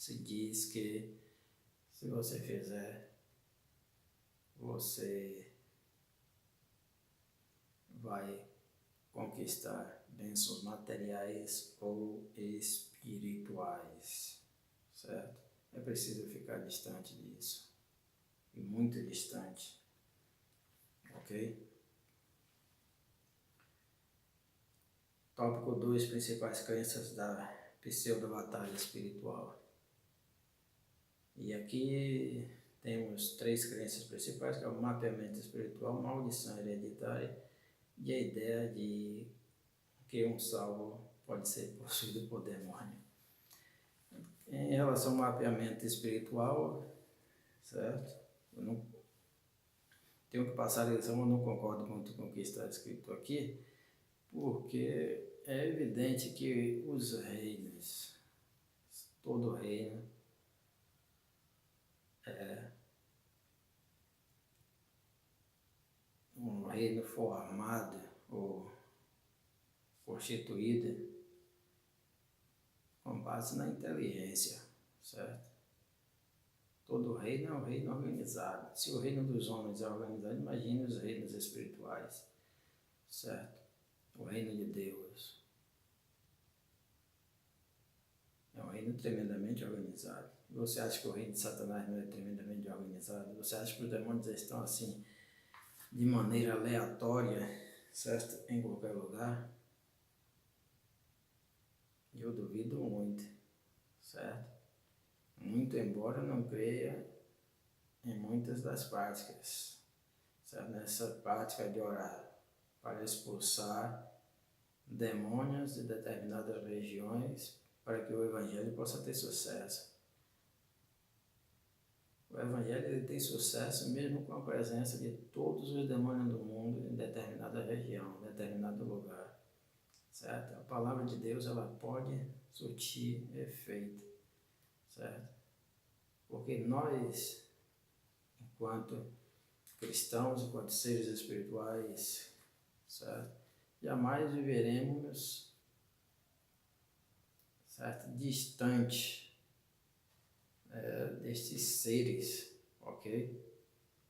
se diz que se você fizer, você vai conquistar bênçãos materiais ou espirituais, certo? É preciso ficar distante disso, e muito distante, ok? Tópico 2, principais crenças da pseudo-batalha espiritual. E aqui temos 3 crenças principais, que é o mapeamento espiritual, maldição hereditária e a ideia de que um salvo pode ser possuído por demônio. Em relação ao mapeamento espiritual, certo? Eu não tenho que passar a lição, eu não concordo muito com o que está escrito aqui, porque é evidente que os reinos, todo reino, é um reino formado ou constituído com base na inteligência, certo? Todo reino é um reino organizado. Se o reino dos homens é organizado, imagine os reinos espirituais, certo? O reino de Deus é um reino tremendamente organizado. Você acha que o reino de Satanás não é tremendamente organizado? Você acha que os demônios estão assim, de maneira aleatória, certo? Em qualquer lugar? Eu duvido muito, certo? Muito embora não creia em muitas das práticas, certo? Nessa prática de orar para expulsar demônios de determinadas regiões para que o Evangelho possa ter sucesso. O Evangelho ele tem sucesso mesmo com a presença de todos os demônios do mundo em determinada região, em determinado lugar, certo? A palavra de Deus ela pode surtir efeito, certo? Porque nós, enquanto cristãos, enquanto seres espirituais, certo? Jamais viveremos, certo? Distante destes seres, ok?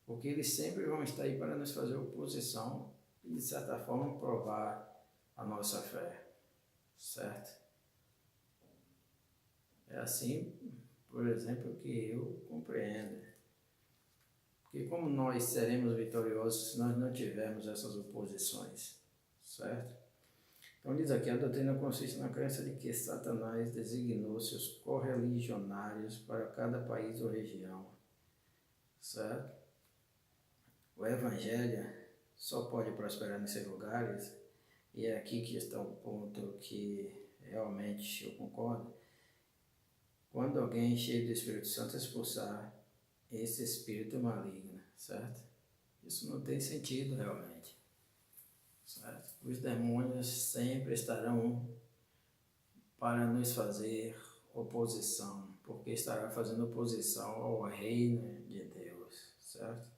Porque eles sempre vão estar aí para nos fazer oposição e, de certa forma, provar a nossa fé, certo? É assim, por exemplo, que eu compreendo. Porque como nós seremos vitoriosos se nós não tivermos essas oposições, certo? Então diz aqui, a doutrina consiste na crença de que Satanás designou seus correligionários para cada país ou região, certo? O Evangelho só pode prosperar nesses lugares, e é aqui que está o ponto que realmente eu concordo, quando alguém cheio do Espírito Santo expulsar esse espírito maligno, certo? Isso não tem sentido realmente, certo? Os demônios sempre estarão para nos fazer oposição, porque estará fazendo oposição ao reino de Deus, certo?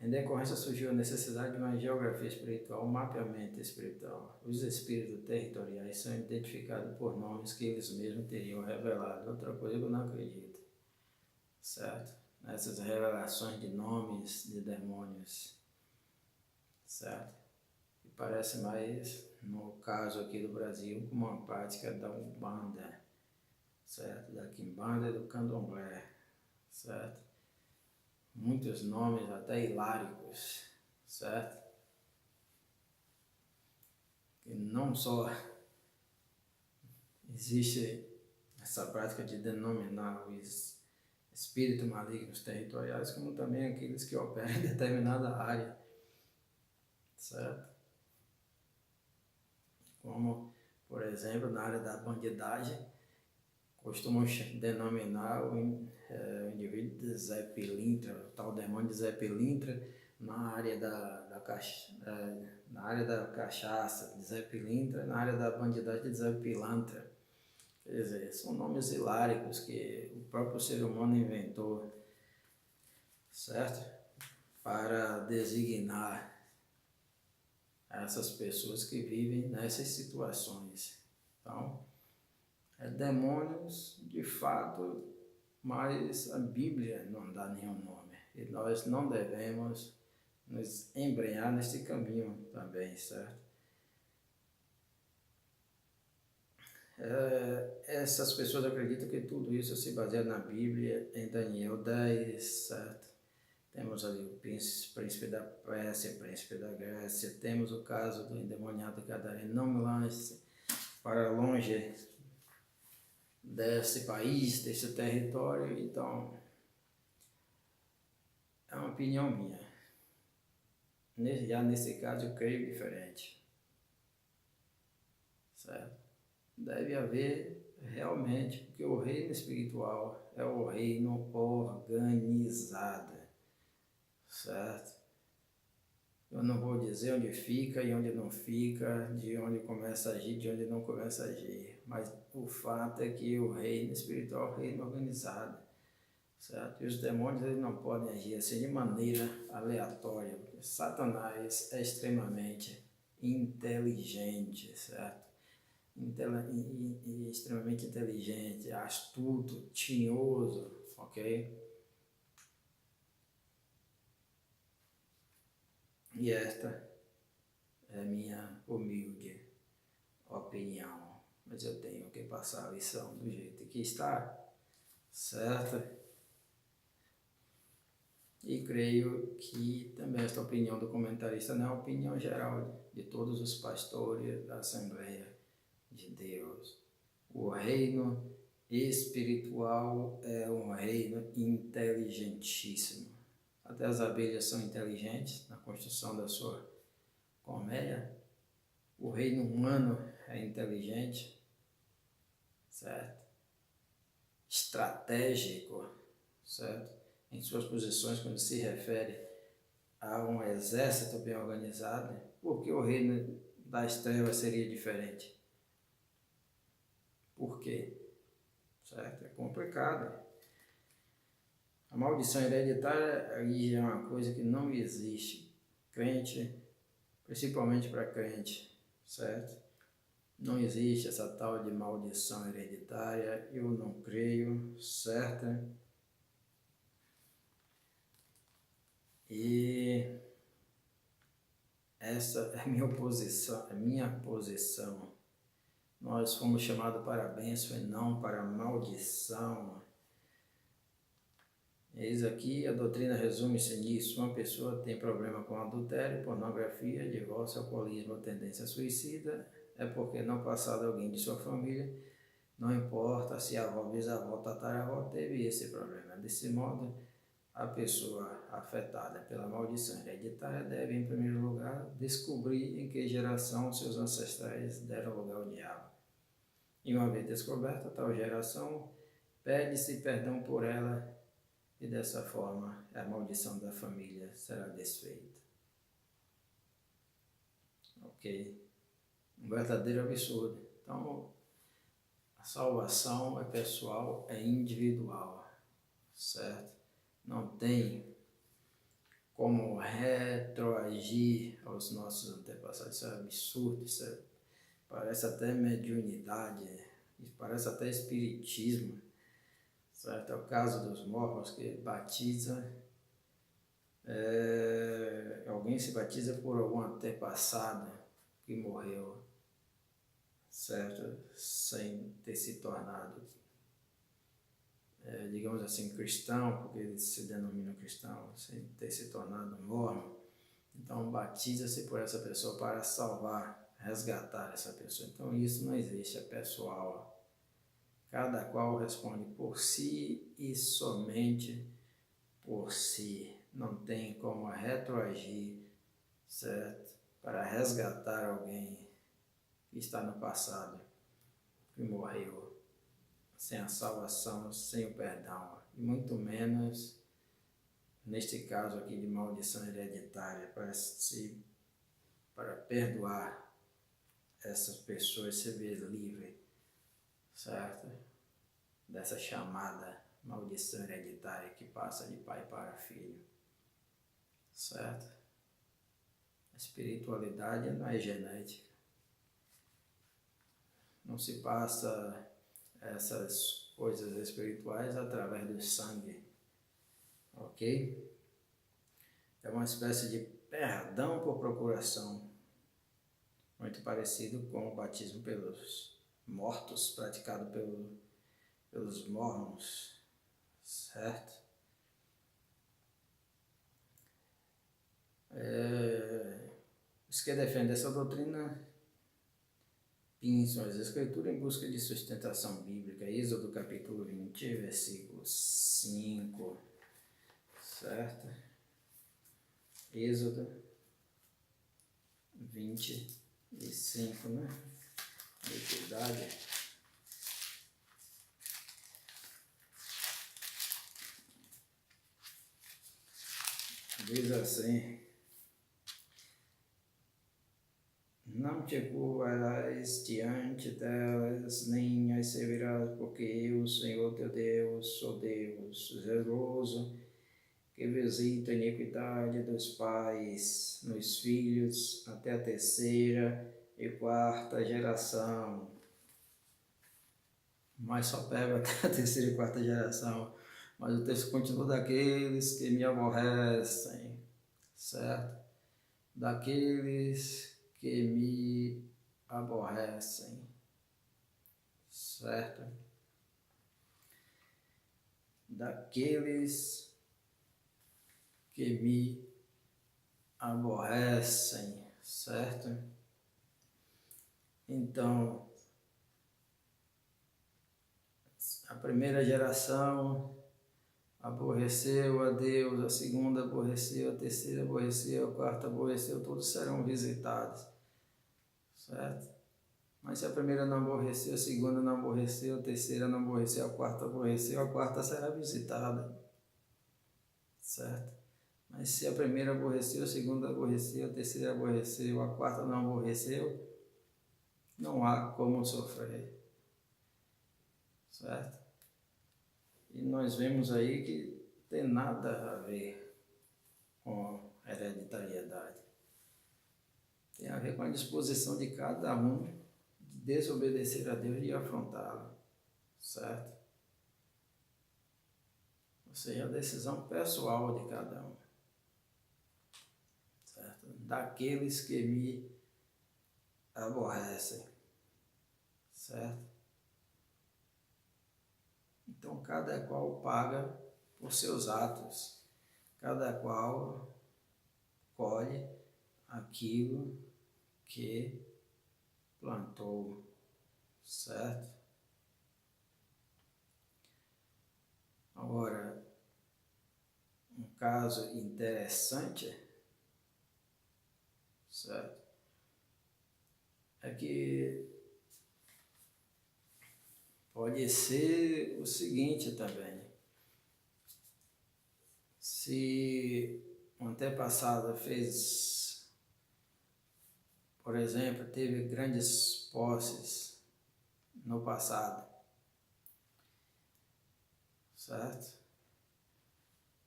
Em decorrência surgiu a necessidade de uma geografia espiritual, um mapeamento espiritual. Os espíritos territoriais são identificados por nomes que eles mesmos teriam revelado. Outra coisa que eu não acredito, certo? Nessas revelações de nomes de demônios, certo? E parece mais, no caso aqui do Brasil, como uma prática da Umbanda, certo? Da Quimbanda e do Candomblé, certo? Muitos nomes até hiláricos, certo? E não só existe essa prática de denominar os espíritos malignos territoriais, como também aqueles que operam em determinada área, certo? Como, por exemplo, na área da bandidagem, costumam denominar o indivíduo de Zé Pilintra, o tal demônio de Zé Pilintra, na área na área da cachaça, de Zé Pilintra, na área da bandidagem de Zé Pilantra. Quer dizer, são nomes hiláricos que o próprio ser humano inventou, certo? Para designar essas pessoas que vivem nessas situações. Então, demônios de fato, mas a Bíblia não dá nenhum nome. E nós não devemos nos embrenhar nesse caminho também, certo? Essas pessoas acreditam que tudo isso se baseia na Bíblia, em Daniel 10, certo? Temos ali o príncipe da Pérsia, príncipe da Grécia, temos o caso do endemoniado Gadareno. Não me lance para longe desse país, desse território. Então, é uma opinião minha. Já nesse caso, eu creio diferente, certo? Deve haver realmente, porque o reino espiritual é o reino organizado, certo? Eu não vou dizer onde fica e onde não fica, de onde começa a agir, de onde não começa a agir, mas o fato é que o reino espiritual é o reino organizado, certo? E os demônios eles não podem agir assim de maneira aleatória, porque Satanás é extremamente inteligente, certo? Extremamente inteligente, astuto, tinhoso, ok? E esta é minha humilde opinião, mas eu tenho que passar a lição do jeito que está, certo? E creio que também esta opinião do comentarista não é a opinião geral de todos os pastores da Assembleia de Deus. O reino espiritual é um reino inteligentíssimo. Até as abelhas são inteligentes na construção da sua colmeia. O reino humano é inteligente, certo? Estratégico, certo? Em suas posições, quando se refere a um exército bem organizado, porque o reino das trevas seria diferente? Por quê? Certo? É complicado. A maldição hereditária aí é uma coisa que não existe. Crente, principalmente para crente, certo? Não existe essa tal de maldição hereditária, eu não creio, certo? E essa é a minha posição. Nós fomos chamados para a bênção e não para a maldição. Eis aqui, a doutrina resume-se nisso. Uma pessoa tem problema com adultério, pornografia, divórcio, alcoolismo ou tendência suicida, é porque no passado alguém de sua família, não importa se a avó, bisavó, tataravó, teve esse problema. Desse modo, a pessoa afetada pela maldição hereditária deve, em primeiro lugar, descobrir em que geração seus ancestrais deram lugar ao diabo. E uma vez descoberta tal geração, pede-se perdão por ela e dessa forma a maldição da família será desfeita. Ok? Um verdadeiro absurdo. Então, a salvação é pessoal, é individual, certo? Não tem como retroagir aos nossos antepassados. Isso é absurdo, parece até mediunidade, parece até espiritismo, certo? É o caso dos mormons que batiza, alguém se batiza por algum antepassado que morreu, certo? Sem ter se tornado, digamos assim, cristão, porque eles se denominam cristão, sem ter se tornado mormon. Então, batiza-se por essa pessoa para salvar, resgatar essa pessoa. Então, isso não existe, é pessoal. Cada qual responde por si e somente por si. Não tem como retroagir, certo? Para resgatar alguém que está no passado, que morreu, sem a salvação, sem o perdão. E muito menos neste caso aqui de maldição hereditária, para perdoar essas pessoas, se ver livre, certo? Dessa chamada maldição hereditária que passa de pai para filho, certo? A espiritualidade não é genética, não se passa essas coisas espirituais através do sangue, ok? É uma espécie de perdão por procuração, muito parecido com o batismo pelos mortos praticado pelos mormons, certo? Os que defendem essa doutrina pinçam as escrituras em busca de sustentação bíblica. Êxodo capítulo 20, versículo 5, certo? Êxodo 25, né? Iniquidade. Diz assim: não te curvarás diante delas, nem as servirás, porque eu, o Senhor teu Deus, sou Deus zeloso, que visita a iniquidade dos pais nos filhos até a terceira e quarta geração. Mas só pega até a terceira e quarta geração. Mas o texto continua: daqueles que me aborrecem, certo? Daqueles que me aborrecem, certo? Daqueles que me aborrecem, certo? Então, a primeira geração aborreceu a Deus, a segunda aborreceu, a terceira aborreceu, a quarta aborreceu, todos serão visitados, certo? Mas se a primeira não aborreceu, a segunda não aborreceu, a terceira não aborreceu, a quarta aborreceu, a quarta será visitada, certo? Mas se a primeira aborreceu, a segunda aborreceu, a terceira aborreceu, a quarta não aborreceu, não há como sofrer, certo? E nós vemos aí que tem nada a ver com hereditariedade. Tem a ver com a disposição de cada um de desobedecer a Deus e afrontá-lo, certo? Ou seja, a decisão pessoal de cada um, certo? Daqueles que me aborrecem, certo? Então, cada qual paga por seus atos, cada qual colhe aquilo que plantou, certo? Agora, um caso interessante, certo? É que pode ser o seguinte também: se um antepassado fez, por exemplo, teve grandes posses no passado, certo?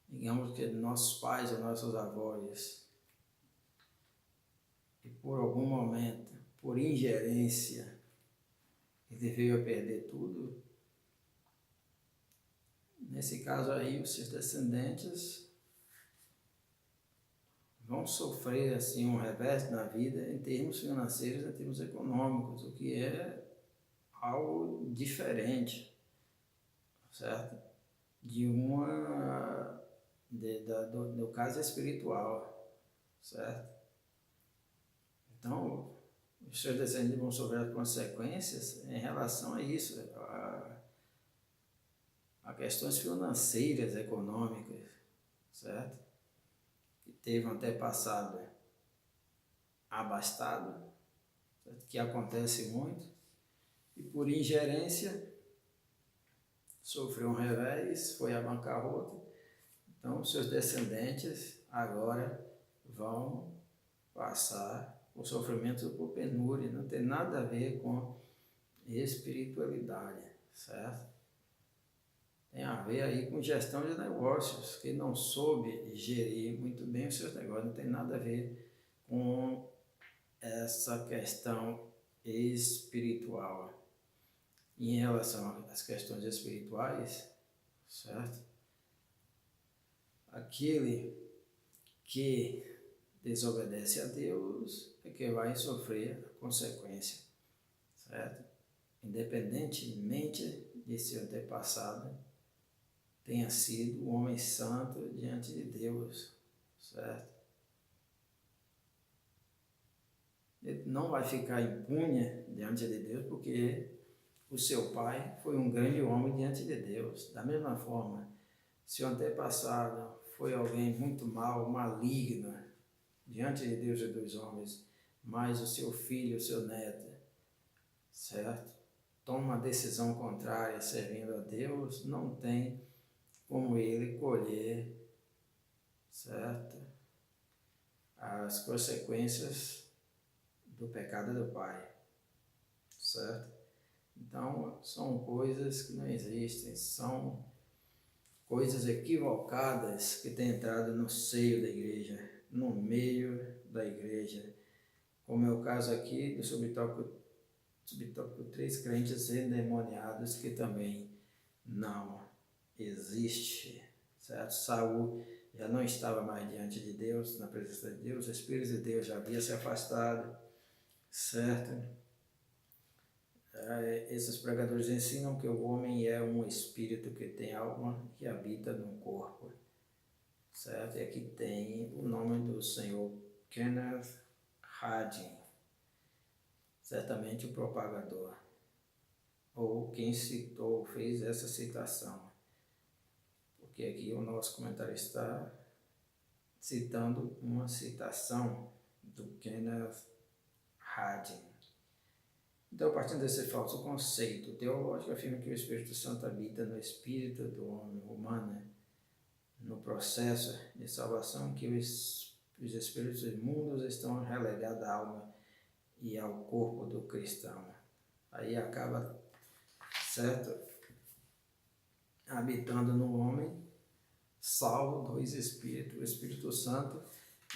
Digamos que nossos pais ou nossos avós, e por algum momento, por ingerência, ele veio a perder tudo. Nesse caso aí, os seus descendentes vão sofrer assim um revés na vida em termos financeiros, em termos econômicos, o que é algo diferente, certo? Do caso espiritual, certo? Então, os seus descendentes vão sofrer as consequências em relação a isso, a questões financeiras, econômicas, certo? Que teve um antepassado abastado, certo? Que acontece muito, e por ingerência sofreu um revés, foi à bancarrota. Então, seus descendentes agora vão passar por sofrimento por penúria, não tem nada a ver com espiritualidade, certo? Tem a ver aí com gestão de negócios, que não soube gerir muito bem os seus negócios, não tem nada a ver com essa questão espiritual, em relação às questões espirituais, certo? Aquele que desobedece a Deus é que vai sofrer a consequência, certo? Independentemente de seu antepassado tenha sido um homem santo diante de Deus, certo? Ele não vai ficar impune diante de Deus porque o seu pai foi um grande homem diante de Deus. Da mesma forma, se o antepassado foi alguém muito mau, maligno, diante de Deus e dos homens, mas o seu filho, o seu neto, certo? Toma uma decisão contrária servindo a Deus, não tem como ele colher, certo? As consequências do pecado do pai, certo? Então, são coisas que não existem, são coisas equivocadas que têm entrado no seio da igreja, no meio da igreja, como é o caso aqui do subtópico 3, crentes endemoniados, que também não existe, certo? Saul já não estava mais diante de Deus, na presença de Deus, o Espírito de Deus já havia se afastado, certo? Esses pregadores ensinam que o homem é um espírito que tem alma que habita no corpo, certo? E aqui tem o nome do senhor Kenneth Hagin, certamente o propagador, ou quem citou, fez essa citação, porque aqui o nosso comentário está citando uma citação do Kenneth Hagin. Então, partindo desse falso conceito teológico, afirma que o Espírito Santo habita no espírito do homem humano, no processo de salvação, que os espíritos imundos estão relegados à alma e ao corpo do cristão. Aí acaba, certo, habitando no homem, salvo dois espíritos, o Espírito Santo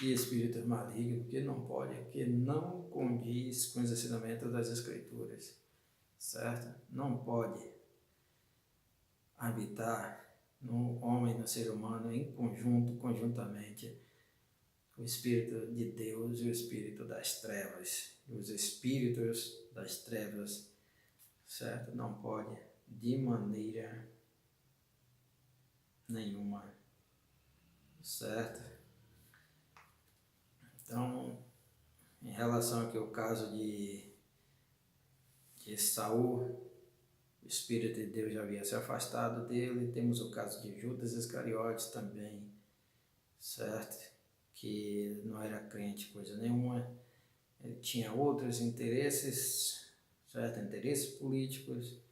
e espírito maligno, que não pode, que não condiz com os ensinamentos das Escrituras, certo? Não pode habitar no homem, no ser humano, em conjunto, conjuntamente, o Espírito de Deus e o Espírito das trevas. Os espíritos das trevas, certo? Não pode, de maneira nenhuma, certo? Então, em relação aqui ao caso de Saul, o Espírito de Deus já havia se afastado dele. Temos o caso de Judas Iscariotes também, certo? Que não era crente coisa nenhuma, ele tinha outros interesses, certo? Interesses políticos,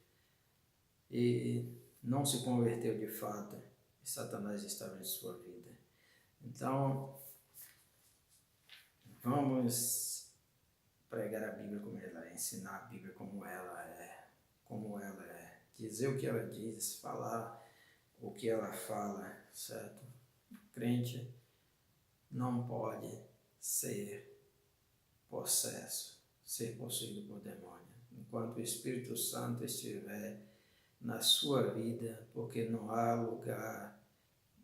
e não se converteu de fato, e Satanás estava em sua vida. Então, vamos pregar a Bíblia como ela é, ensinar a Bíblia como ela é, dizer o que ela diz, falar o que ela fala, certo? O crente não pode ser possuído por demônio, enquanto o Espírito Santo estiver na sua vida, porque não há lugar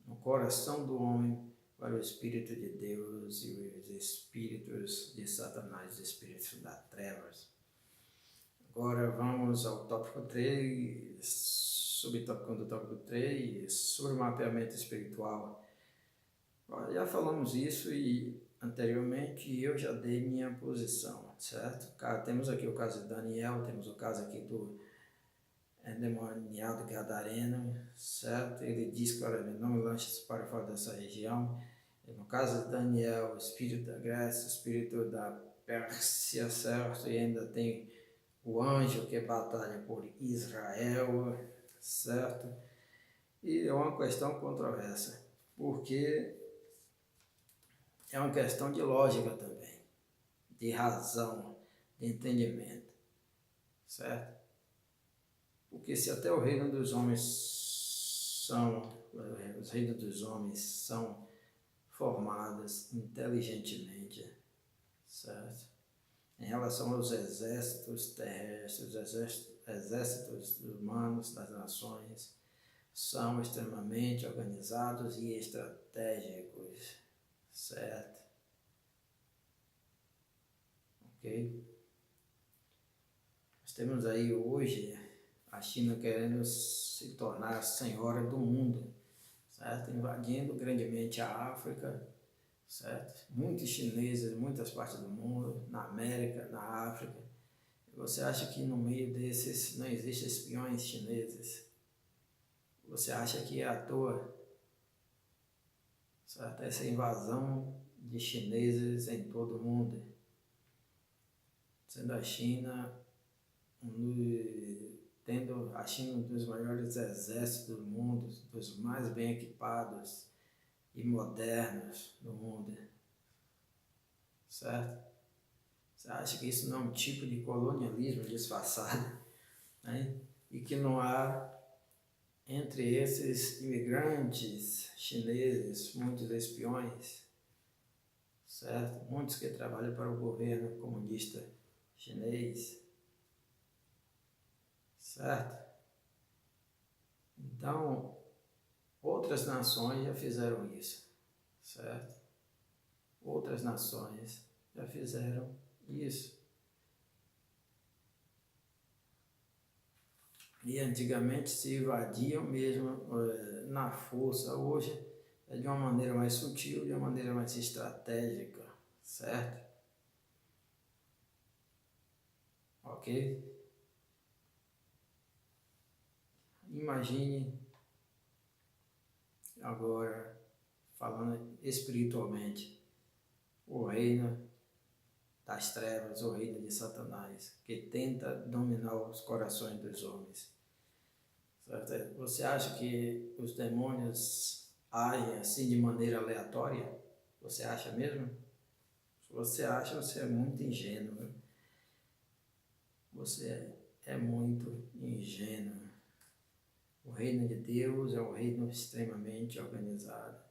no coração do homem para o Espírito de Deus e os espíritos de Satanás, os espíritos das trevas. Agora vamos ao tópico 3, subtópico do tópico 3, sobre o mapeamento espiritual. Já falamos isso anteriormente e eu já dei minha posição, certo? Temos aqui o caso de Daniel, temos o caso aqui do endemoniado gadareno, certo? Ele diz claramente, não me lanches para fora dessa região. No caso de Daniel, o espírito da Grécia, o espírito da Pérsia, certo? E ainda tem o anjo que batalha por Israel, certo? E é uma questão controversa, porque é uma questão de lógica também, de razão, de entendimento, certo? Porque se até o reino dos homens os reinos dos homens são formados inteligentemente, certo? Em relação aos exércitos terrestres, exércitos humanos das nações são extremamente organizados e estratégicos, certo? Ok? Nós temos aí hoje a China querendo se tornar senhora do mundo, certo? Invadindo grandemente a África, certo? Muitos chineses em muitas partes do mundo, na América, na África. Você acha que no meio desses não existem espiões chineses? Você acha que é à toa, certo? Essa invasão de chineses em todo o mundo, sendo a China tendo a China um dos maiores exércitos do mundo, dos mais bem equipados e modernos do mundo, certo? Você acha que isso não é um tipo de colonialismo disfarçado, né? E que não há entre esses imigrantes chineses muitos espiões, certo? Muitos que trabalham para o governo comunista chinês, certo? Então, outras nações já fizeram isso, certo? Outras nações já fizeram isso. E antigamente se invadiam mesmo na força, hoje é de uma maneira mais sutil, de uma maneira mais estratégica, certo? Ok? Imagine agora, falando espiritualmente, o reino das trevas, o reino de Satanás, que tenta dominar os corações dos homens. Certo? Você acha que os demônios agem assim de maneira aleatória? Você acha mesmo? Se você acha, você é muito ingênuo. Você é muito ingênuo. O reino de Deus é um reino extremamente organizado.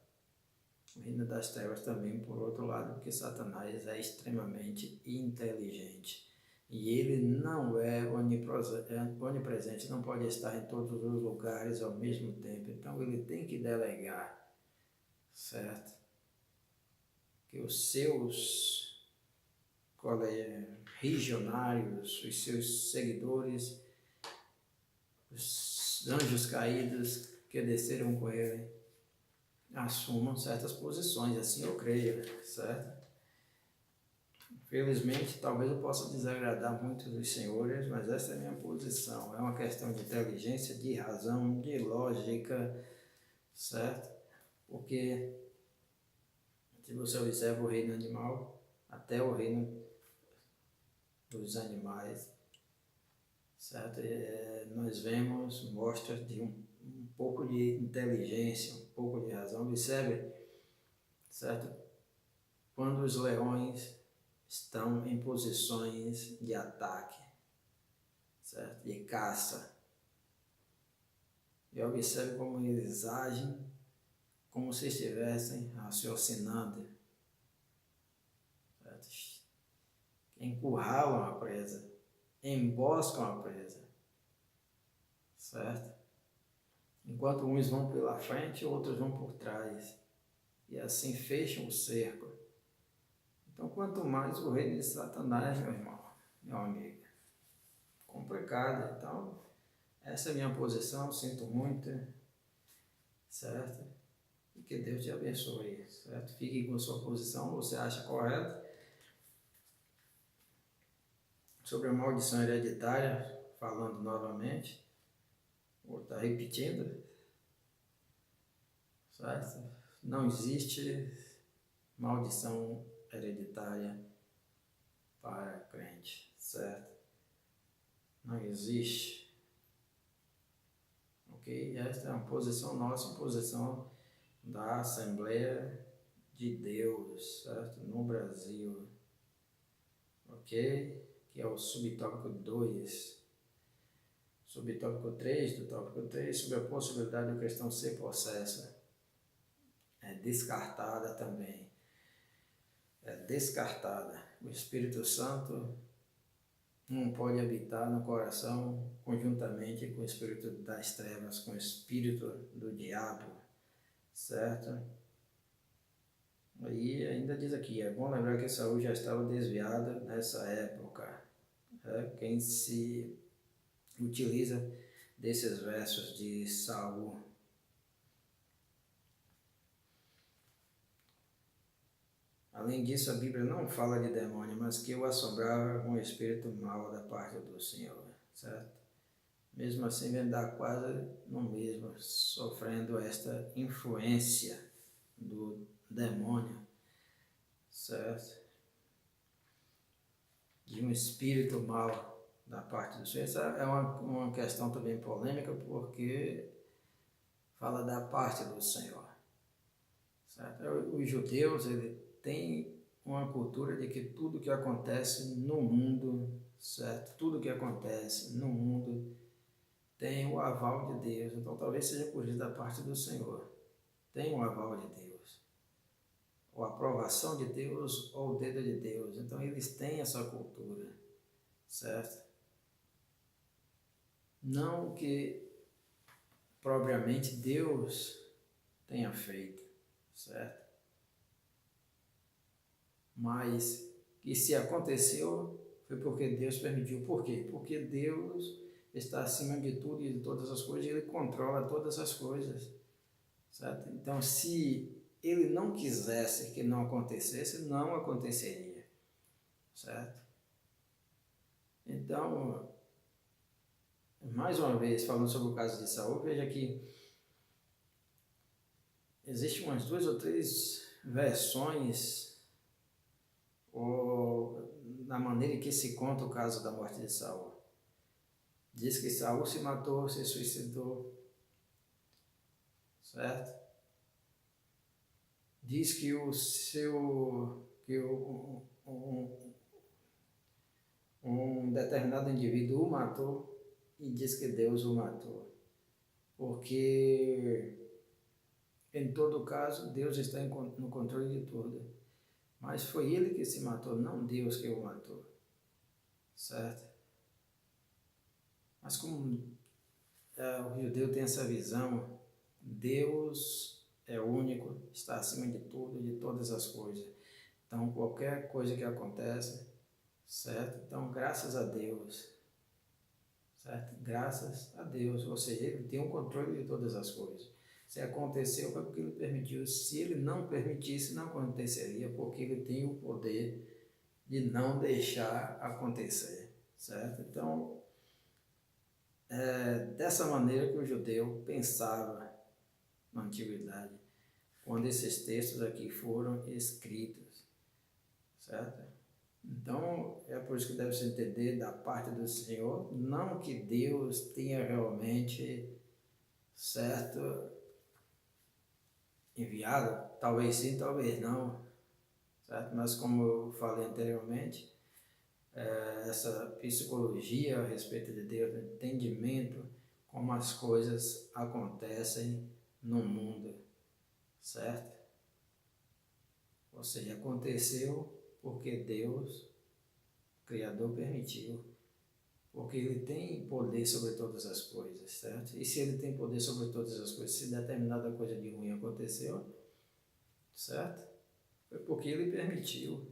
O reino das trevas também, por outro lado, porque Satanás é extremamente inteligente. E ele não é onipresente, não pode estar em todos os lugares ao mesmo tempo. Então ele tem que delegar, certo? Que os seus regionários, os seus seguidores, os anjos caídos que desceram com ele, assumam certas posições, assim eu creio, certo? Infelizmente, talvez eu possa desagradar muitos dos senhores, mas essa é a minha posição. É uma questão de inteligência, de razão, de lógica, certo? Porque se você observa o reino animal, até o reino dos animais, certo? Nós vemos mostras de um pouco de inteligência, um pouco de razão. Observe, certo? Quando os leões estão em posições de ataque, certo? De caça. E observe como eles agem, como se estivessem raciocinando, certo? Encurralam a presa, emboscam a presa, certo? Enquanto uns vão pela frente, outros vão por trás, e assim fecham o cerco. Então, quanto mais o reino de Satanás, meu irmão, meu amigo, complicado. Então, essa é a minha posição, sinto muito, certo? E que Deus te abençoe, certo? Fique com sua posição, você acha correto. Sobre a maldição hereditária, falando novamente, vou estar repetindo, certo? Não existe maldição hereditária para crente, certo? Não existe. Ok? Esta é uma posição nossa, uma posição da Assembleia de Deus, certo? No Brasil. Ok? Que é o subtópico 2. Subtópico 3, do tópico 3, sobre a possibilidade do cristão ser possesso. É descartada também. É descartada. O Espírito Santo não pode habitar no coração conjuntamente com o espírito das trevas, com o espírito do diabo, certo? Aí ainda diz aqui, é bom lembrar que Saul já estava desviado nessa época. Quem se utiliza desses versos de Saul. Além disso, a Bíblia não fala de demônio, mas que o assombrava um espírito mau da parte do Senhor, certo? Mesmo assim, vem dar quase no mesmo, sofrendo esta influência do demônio, certo? De um espírito mau da parte do Senhor. Essa é uma questão também polêmica, porque fala da parte do Senhor, certo? Os judeus, ele tem uma cultura de que tudo que acontece no mundo, certo? Tudo que acontece no mundo tem o aval de Deus. Então talvez seja por isso da parte do Senhor. Tem o aval de Deus, ou a aprovação de Deus, ou o dedo de Deus. Então eles têm essa cultura, certo? Não que propriamente Deus tenha feito, certo? Mas que se aconteceu foi porque Deus permitiu. Por quê? Porque Deus está acima de tudo e de todas as coisas, e Ele controla todas as coisas, certo? Então, se Ele não quisesse que não acontecesse, não aconteceria, certo? Então, mais uma vez, falando sobre o caso de Saul, veja que existem umas 2 ou 3 versões ou na maneira que se conta o caso da morte de Saul. Diz que Saul se matou, se suicidou, certo? Diz que um determinado indivíduo o matou, e diz que Deus o matou. Porque, em todo caso, Deus está no controle de tudo. Mas foi ele que se matou, não Deus que o matou, certo? Mas como o judeu tem essa visão, Deus é único, está acima de tudo, de todas as coisas. Então, qualquer coisa que acontece, certo? Então, graças a Deus, certo? Graças a Deus, ou seja, Ele tem o controle de todas as coisas. Se aconteceu, foi porque Ele permitiu. Se Ele não permitisse, não aconteceria, porque Ele tem o poder de não deixar acontecer, certo? Então, dessa maneira que o judeu pensava na antiguidade, quando esses textos aqui foram escritos, certo? Então, é por isso que deve se entender da parte do Senhor, não que Deus tenha realmente, certo, enviado, talvez sim, talvez não, certo? Mas como eu falei anteriormente, essa psicologia a respeito de Deus, entendimento, como as coisas acontecem no mundo, certo? Ou seja, aconteceu porque Deus, Criador, permitiu, porque Ele tem poder sobre todas as coisas, certo? E se Ele tem poder sobre todas as coisas, se determinada coisa de ruim aconteceu, certo? Foi porque Ele permitiu.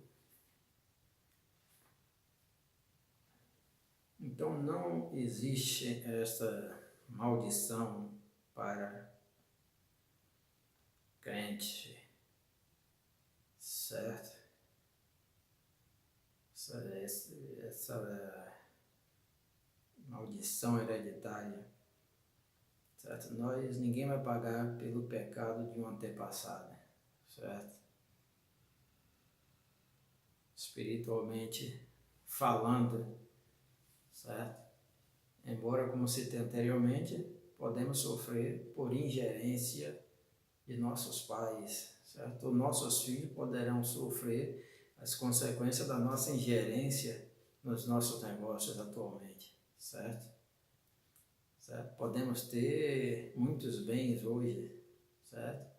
Então não existe esta maldição para crente, certo? Essa maldição hereditária, certo? Ninguém vai pagar pelo pecado de um antepassado, certo? Espiritualmente falando, certo? Embora, como citei anteriormente, podemos sofrer por ingerência de nossos pais, certo? Nossos filhos poderão sofrer as consequências da nossa ingerência nos nossos negócios atualmente, certo? Certo? Podemos ter muitos bens hoje, certo?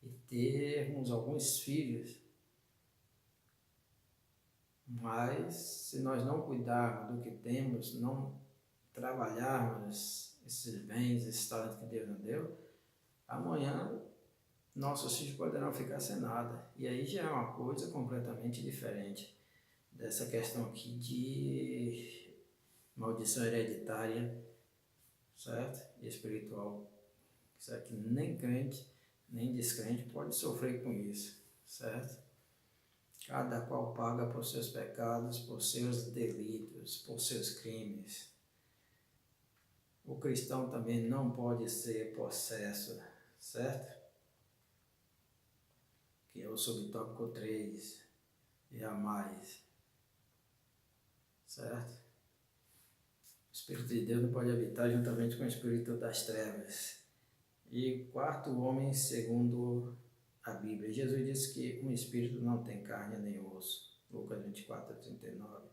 E termos alguns filhos Mas se nós não cuidarmos do que temos, não trabalharmos esses bens, esses talentos que Deus nos deu, amanhã nossos filhos poderão ficar sem nada. E aí já é uma coisa completamente diferente dessa questão aqui de maldição hereditária, certo? E espiritual. Certo? Nem crente, nem descrente pode sofrer com isso, certo? Cada qual paga por seus pecados, por seus delitos, por seus crimes. O cristão também não pode ser possesso, certo? Que é o subtópico 3 e a mais, certo? O Espírito de Deus não pode habitar juntamente com o Espírito das trevas. E quarto homem, segundo a Bíblia. Jesus disse que um espírito não tem carne nem osso. Lucas 24:39.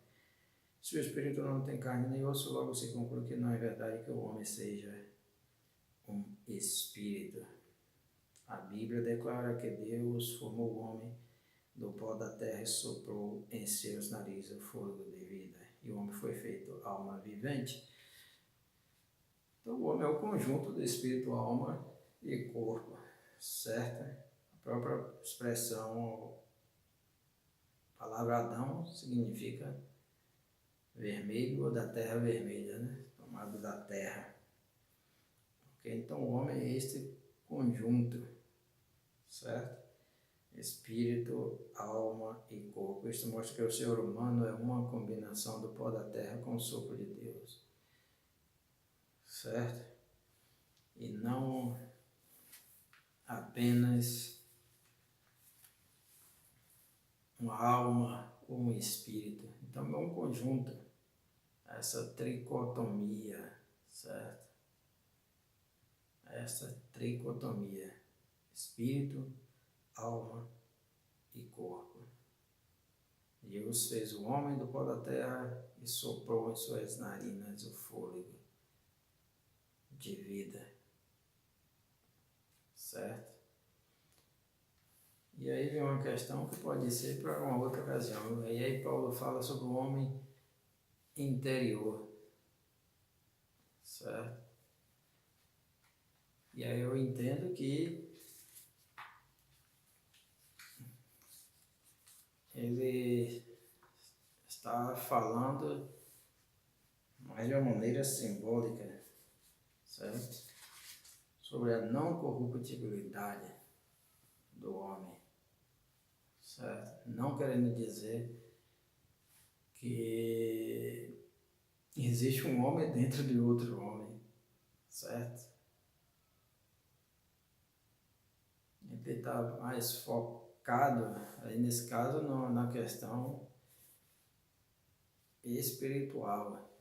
Se o espírito não tem carne nem osso, logo se conclui que não é verdade que o homem seja um espírito. A Bíblia declara que Deus formou o homem do pó da terra e soprou em seus narizes o fôlego de vida. E o homem foi feito alma vivente. Então o homem é o conjunto do espírito, alma e corpo, certo? A própria expressão, a palavra Adão significa vermelho ou da terra vermelha, né? Tomado da terra. Okay? Então o homem é este conjunto, certo? Espírito, alma e corpo. Isso mostra que o ser humano é uma combinação do pó da terra com o sopro de Deus, certo? E não apenas uma alma ou um espírito. Então é um conjunto, essa tricotomia, certo? Essa tricotomia, espírito, alma e corpo. Deus fez o homem do pó da terra e soprou em suas narinas o fôlego de vida, certo? E aí vem uma questão que pode ser para uma outra ocasião. E aí Paulo fala sobre o homem interior, certo? E aí eu entendo que ele está falando mais de uma maneira simbólica, certo? Sobre a não corruptibilidade do homem, certo? Não querendo dizer que existe um homem dentro de outro homem, certo? Ele está mais focado, aí nesse caso, na questão espiritual,